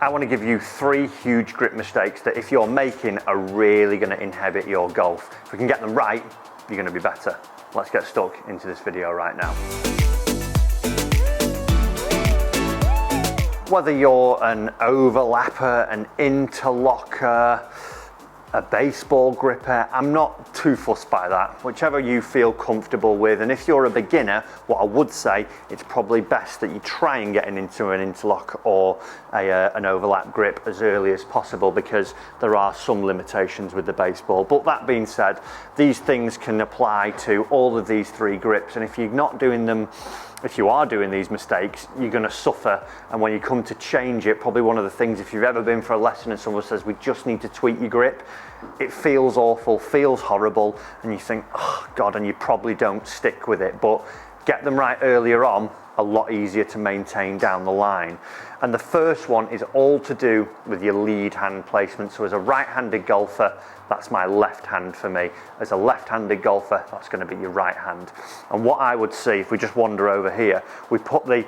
I want to give you 3 huge grip mistakes that if you're making are really going to inhibit your golf. If we can get them right, you're going to be better. Let's get stuck into this video right now. Whether you're an overlapper, an interlocker, a baseball gripper, I'm not too fussed by that, whichever you feel comfortable with. And if you're a beginner, what I would say, it's probably best that you try and get into an interlock or an overlap grip as early as possible, because there are some limitations with the baseball. But that being said, these things can apply to all of these 3 grips, and if you're not doing them, if you are doing these mistakes, you're going to suffer. And when you come to change it, probably one of the things, if you've ever been for a lesson and someone says, we just need to tweak your grip, it feels awful, feels horrible, and you think, oh God, and you probably don't stick with it. But get them right earlier on, a lot easier to maintain down the line. And the first one is all to do with your lead hand placement. So as a right-handed golfer, that's my left hand for me. As a left-handed golfer, that's going to be your right hand. And what I would see, if we just wander over here, we put the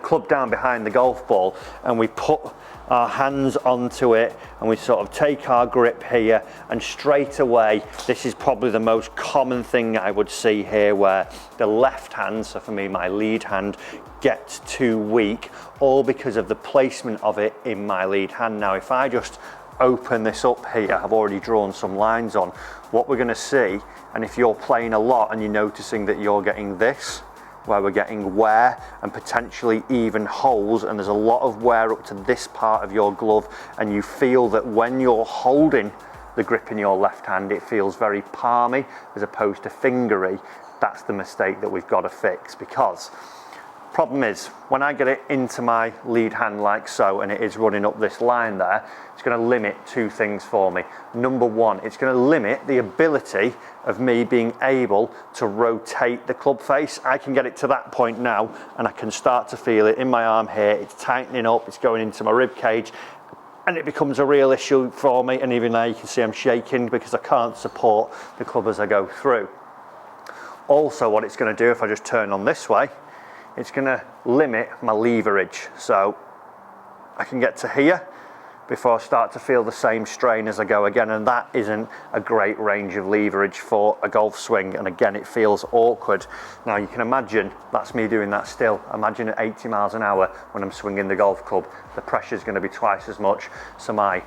club down behind the golf ball and we put our hands onto it, and we sort of take our grip here, and straight away, this is probably the most common thing I would see here, where the left hand, so for me my lead hand, gets too weak, all because of the placement of it in my lead hand. Now if I just open this up here, I've already drawn some lines on, what we're going to see, and if you're playing a lot and you're noticing that you're getting this, where we're getting wear and potentially even holes, and there's a lot of wear up to this part of your glove, and you feel that when you're holding the grip in your left hand, it feels very palmy as opposed to fingery. That's the mistake that we've got to fix, because problem is, when I get it into my lead hand like so, and it is running up this line there, it's going to limit 2 things for me. Number 1, it's going to limit the ability of me being able to rotate the club face. I can get it to that point now, and I can start to feel it in my arm here. It's tightening up, it's going into my rib cage, and it becomes a real issue for me. And even now you can see I'm shaking because I can't support the club as I go through. Also, what it's going to do, if I just turn on this way, it's going to limit my leverage. So I can get to here before I start to feel the same strain as I go again, and that isn't a great range of leverage for a golf swing, and again it feels awkward. Now you can imagine, that's me doing that still. Imagine at 80 miles an hour when I'm swinging the golf club, the pressure is going to be twice as much, so my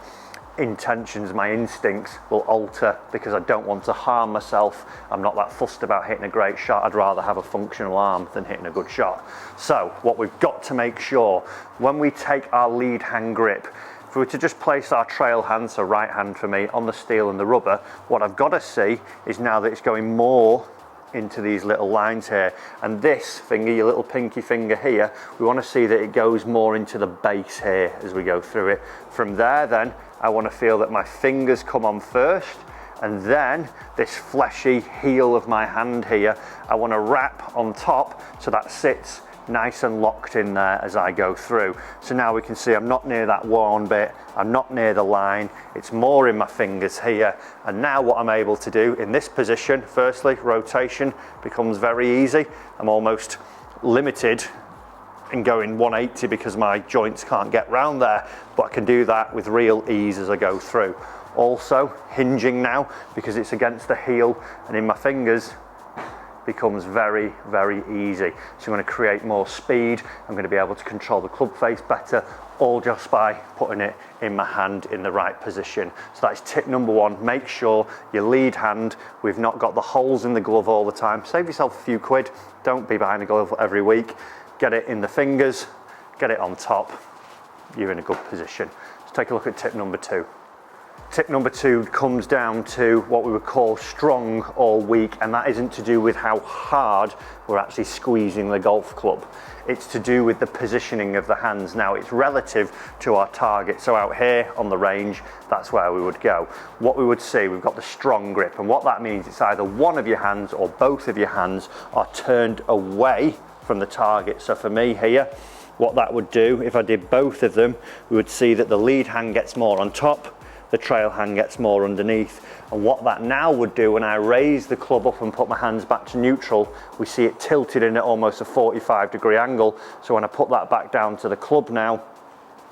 intentions, my instincts will alter, because I don't want to harm myself. I'm not that fussed about hitting a great shot. I'd rather have a functional arm than hitting a good shot. So what we've got to make sure, when we take our lead hand grip, if we were to just place our trail hand, so right hand for me, on the steel and the rubber, what I've got to see is now that it's going more into these little lines here, and this finger, your little pinky finger here, we want to see that it goes more into the base here as we go through it. From there then, I want to feel that my fingers come on first, and then this fleshy heel of my hand here, I want to wrap on top so that sits nice and locked in there as I go through. So now we can see I'm not near that worn bit, I'm not near the line, it's more in my fingers here. And now what I'm able to do in this position, firstly, rotation becomes very easy. I'm almost limited in going 180 because my joints can't get round there, but I can do that with real ease as I go through. Also, hinging now, because it's against the heel and in my fingers, becomes very, very easy. So I'm going to create more speed, I'm going to be able to control the club face better, all just by putting it in my hand in the right position. So that's tip number 1, make sure your lead hand, we've not got the holes in the glove all the time. Save yourself a few quid, don't be behind the glove every week. Get it in the fingers, get it on top, you're in a good position. Let's take a look at tip number 2. Tip number 2 comes down to what we would call strong or weak, and that isn't to do with how hard we're actually squeezing the golf club. It's to do with the positioning of the hands. Now it's relative to our target. So out here on the range, that's where we would go. What we would see, we've got the strong grip, and what that means, it's either one of your hands or both of your hands are turned away from the target. So for me here, what that would do, if I did both of them, we would see that the lead hand gets more on top, the trail hand gets more underneath. And what that now would do, when I raise the club up and put my hands back to neutral, we see it tilted in at almost a 45-degree angle. So when I put that back down to the club now,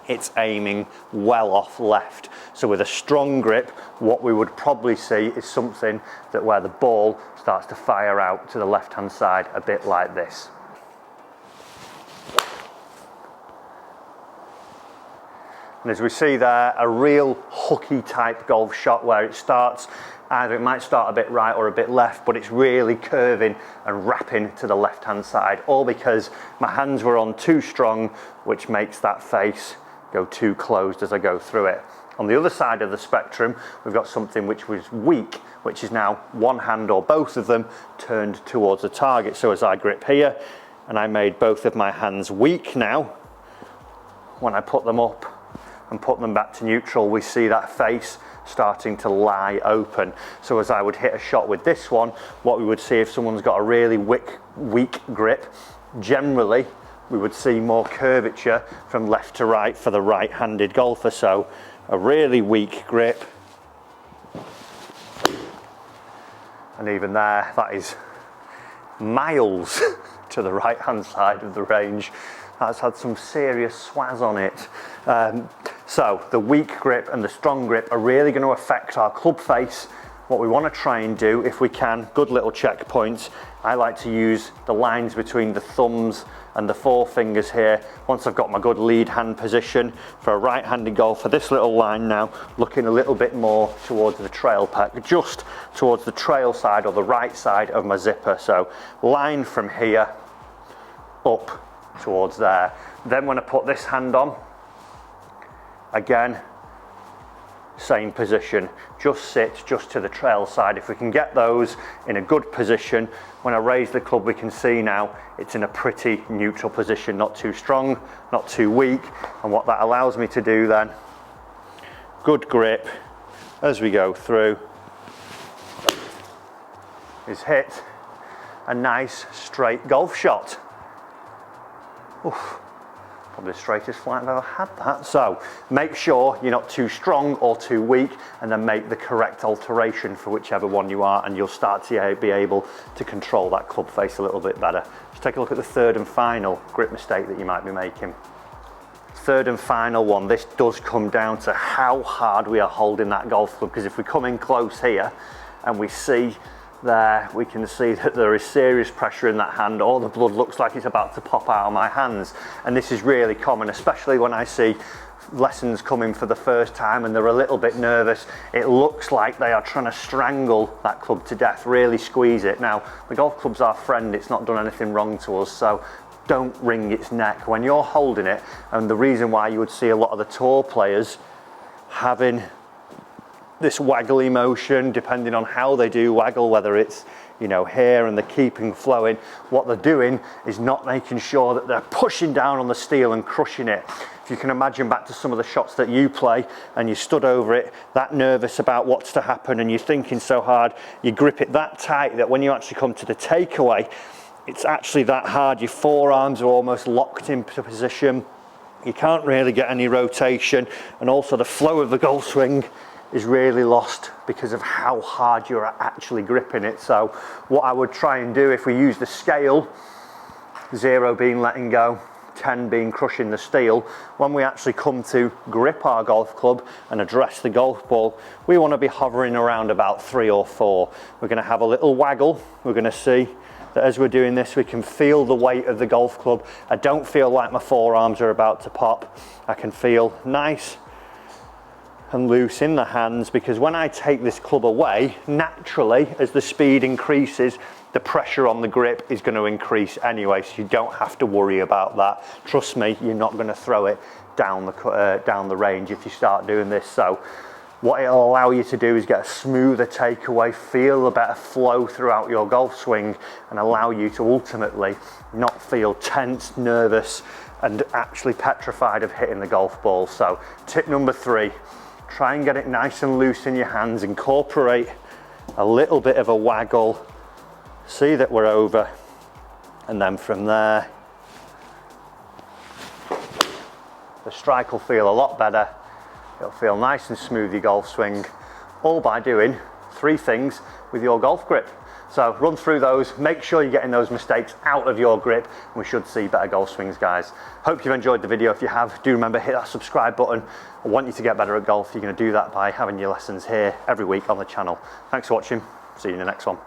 it's aiming well off left. So with a strong grip, what we would probably see is something that where the ball starts to fire out to the left-hand side, a bit like this. And as we see there, a real hooky type golf shot where it starts, either it might start a bit right or a bit left, but it's really curving and wrapping to the left-hand side, all because my hands were on too strong, which makes that face go too closed as I go through it. On the other side of the spectrum, we've got something which was weak, which is now one hand or both of them turned towards the target. So as I grip here, and I made both of my hands weak now, when I put them up and put them back to neutral, we see that face starting to lie open. So as I would hit a shot with this one, what we would see if someone's got a really weak grip, generally we would see more curvature from left to right for the right-handed golfer. So a really weak grip, and even there, that is miles to the right-hand side of the range. That's had some serious swaz on it. So the weak grip and the strong grip are really going to affect our club face. What we want to try and do, if we can, good little checkpoints. I like to use the lines between the thumbs and the forefingers here. Once I've got my good lead hand position for a right-handed golfer, this little line now looking a little bit more towards the trail pec, just towards the trail side or the right side of my zipper. So line from here up towards there. Then when I put this hand on, again, same position, just sit just to the trail side. If we can get those in a good position, when I raise the club, we can see now it's in a pretty neutral position, not too strong, not too weak. And what that allows me to do then, good grip as we go through, is hit a nice straight golf shot. Oof. Probably the straightest flight I've ever had that. So make sure you're not too strong or too weak, and then make the correct alteration for whichever one you are, and you'll start to be able to control that club face a little bit better. Let's take a look at the third and final grip mistake that you might be making. Third and final one, this does come down to how hard we are holding that golf club, because if we come in close here and we see there, we can see that there is serious pressure in that hand, or the blood looks like it's about to pop out of my hands. And this is really common, especially when I see lessons coming for the first time and they're a little bit nervous. It looks like they are trying to strangle that club to death, really squeeze it. Now, the golf club's our friend, it's not done anything wrong to us, so don't wring its neck when you're holding it. And the reason why you would see a lot of the tour players having this waggly motion, depending on how they do waggle, whether it's, you know, here and the keeping flowing, what they're doing is not making sure that they're pushing down on the steel and crushing it. If you can imagine back to some of the shots that you play and you stood over it, that nervous about what's to happen, and you're thinking so hard, you grip it that tight that when you actually come to the takeaway, it's actually that hard, your forearms are almost locked into position, you can't really get any rotation, and also the flow of the golf swing is really lost because of how hard you're actually gripping it. So what I would try and do, if we use the scale, 0 being letting go, 10 being crushing the steel, when we actually come to grip our golf club and address the golf ball, we want to be hovering around about 3 or 4. We're going to have a little waggle. We're going to see that as we're doing this, we can feel the weight of the golf club. I don't feel like my forearms are about to pop. I can feel nice and loose in the hands, because when I take this club away, naturally, as the speed increases, the pressure on the grip is going to increase anyway, so you don't have to worry about that. Trust me, you're not going to throw it down the range if you start doing this. So what it'll allow you to do is get a smoother takeaway, feel a better flow throughout your golf swing, and allow you to ultimately not feel tense, nervous, and actually petrified of hitting the golf ball. So tip number 3, try and get it nice and loose in your hands, incorporate a little bit of a waggle, see that we're over, and then from there, the strike will feel a lot better, it'll feel nice and smooth, your golf swing, all by doing 3 things with your golf grip. So run through those, make sure you're getting those mistakes out of your grip, and we should see better golf swings, guys. Hope you've enjoyed the video. If you have, do remember, hit that subscribe button. I want you to get better at golf. You're going to do that by having your lessons here every week on the channel. Thanks for watching. See you in the next one.